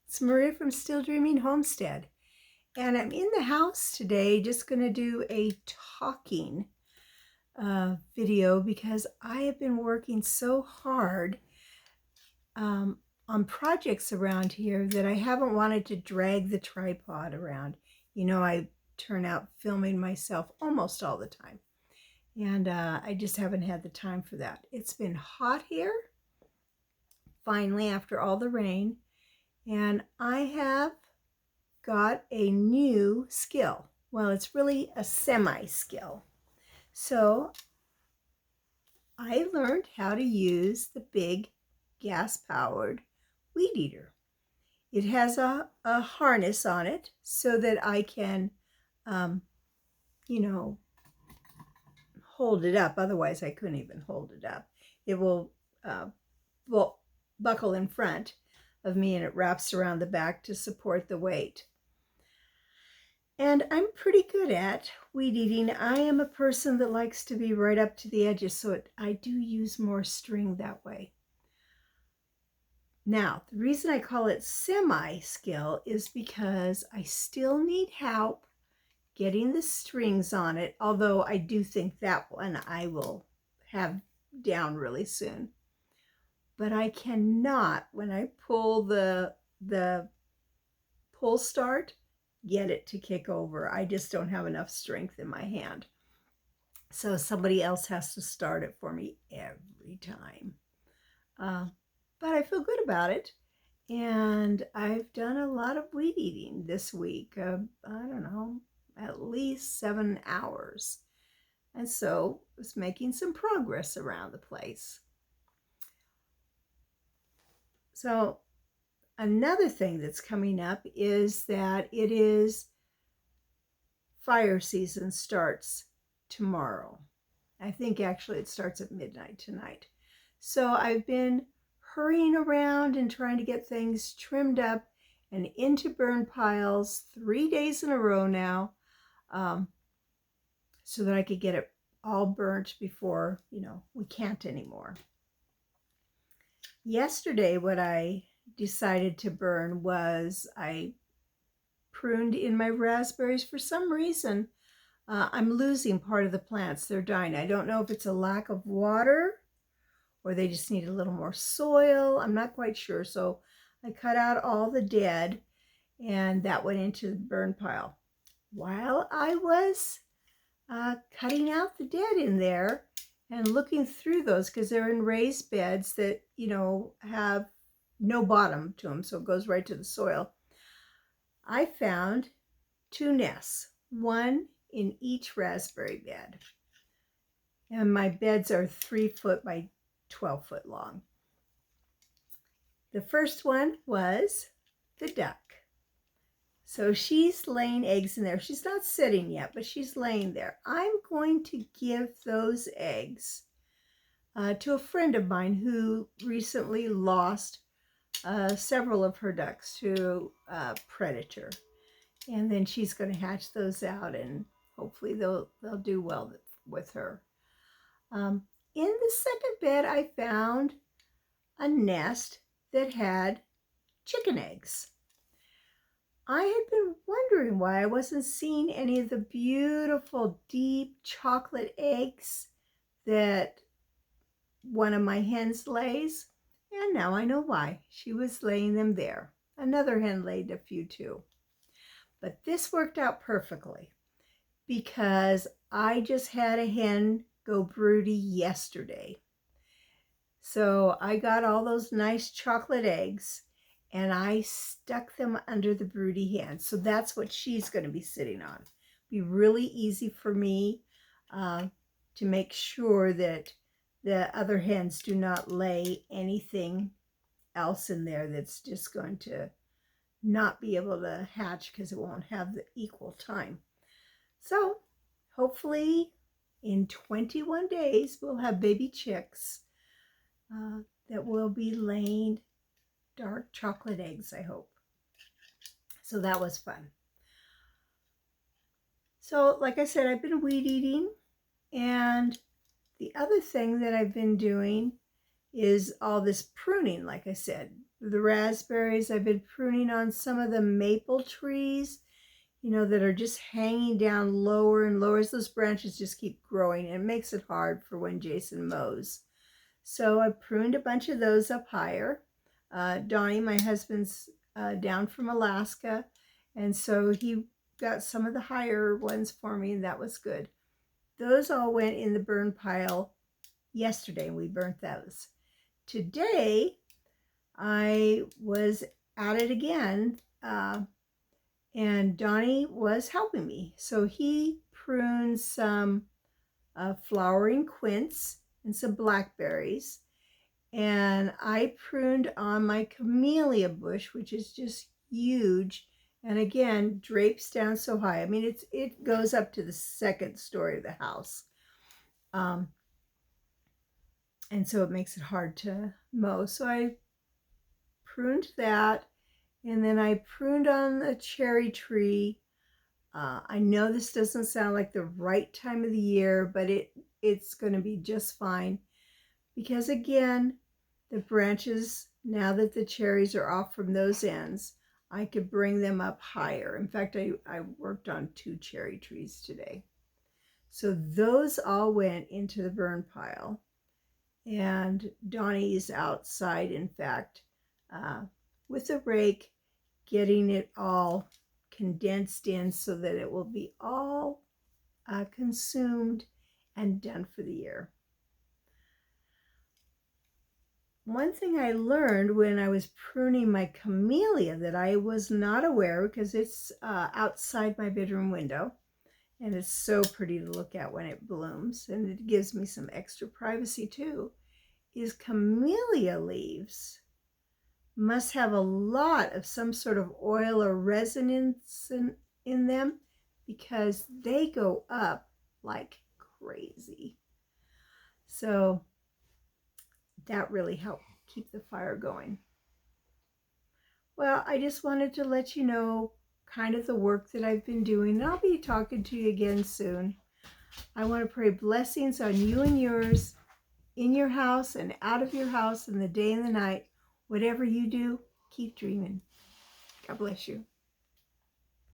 It's Maria from Still Dreaming Homestead, and I'm in the house today just going to do a talking video because I have been working so hard on projects around here that I haven't wanted to drag the tripod around. You know, I turn out filming myself almost all the time, and I just haven't had the time for that. It's been hot here, finally, after all the rain, and I have got a new skill. Well, it's really a semi-skill. So I learned how to use the big gas-powered weed eater. It has a harness on it so that I can, you know, hold it up. Otherwise, I couldn't even hold it up. It will buckle in front of me and it wraps around the back to support the weight. And I'm pretty good at weed eating. I am a person that likes to be right up to the edges, so I do use more string that way. Now, the reason I call it semi-skill is because I still need help getting the strings on it, although I do think that one I will have down really soon. But I cannot, when I pull the pull start, get it to kick over. I just don't have enough strength in my hand. So somebody else has to start it for me every time. But I feel good about it. And I've done a lot of weed eating this week. I don't know, at least 7 hours. And so I was making some progress around the place. So another thing that's coming up is that it is fire season starts tomorrow. I think actually it starts at midnight tonight. So I've been hurrying around and trying to get things trimmed up and into burn piles 3 days in a row now, so that I could get it all burnt before, we can't anymore. Yesterday, what I decided to burn was I pruned in my raspberries. For some reason, I'm losing part of the plants. They're dying. I don't know if it's a lack of water or they just need a little more soil. I'm not quite sure. So I cut out all the dead and that went into the burn pile. While I was cutting out the dead in there and looking through those, because they're in raised beds that, have no bottom to them, so it goes right to the soil, I found 2 nests, one in each raspberry bed. And my beds are 3 foot by 12 foot long. The first one was the duck. So she's laying eggs in there. She's not sitting yet, but she's laying there. I'm going to give those eggs to a friend of mine who recently lost several of her ducks to a predator. And then she's going to hatch those out and hopefully they'll do well with her. In the second bed, I found a nest that had chicken eggs. I had been wondering why I wasn't seeing any of the beautiful deep chocolate eggs that one of my hens lays, and now I know why. She was laying them there. Another hen laid a few too. But this worked out perfectly because I just had a hen go broody yesterday. So I got all those nice chocolate eggs and I stuck them under the broody hen. So that's what she's going to be sitting on. Be really easy for me to make sure that the other hens do not lay anything else in there that's just going to not be able to hatch because it won't have the equal time. So hopefully in 21 days we'll have baby chicks that will be laying dark chocolate eggs, I hope. So that was fun. So like I said, I've been weed eating, and the other thing that I've been doing is all this pruning, like I said. the raspberries. I've been pruning on some of the maple trees, you know, that are just hanging down lower and lower as those branches just keep growing. And it makes it hard for when Jason mows. So I pruned a bunch of those up higher. Donnie, my husband's down from Alaska, and so he got some of the higher ones for me, and that was good. Those all went in the burn pile yesterday, and we burnt those. Today, I was at it again, and Donnie was helping me. So he pruned some flowering quince and some blackberries. And I pruned on my camellia bush, which is just huge. And again, drapes down so high. I mean, it goes up to the second story of the house. And so it makes it hard to mow. So I pruned that. And then I pruned on a cherry tree. I know this doesn't sound like the right time of the year, but it's going to be just fine. Because again, the branches, now that the cherries are off from those ends, I could bring them up higher. In fact, I worked on 2 cherry trees today. So those all went into the burn pile. And Donnie's outside, in fact, with a rake, getting it all condensed in so that it will be all consumed and done for the year. One thing I learned when I was pruning my camellia that I was not aware, because it's outside my bedroom window, and it's so pretty to look at when it blooms, and it gives me some extra privacy too, is camellia leaves must have a lot of some sort of oil or resin in them, because they go up like crazy. So that really helped keep the fire going. Well, I just wanted to let you know kind of the work that I've been doing. I'll be talking to you again soon. I want to pray blessings on you and yours, in your house and out of your house, in the day and the night. Whatever you do, keep dreaming. God bless you.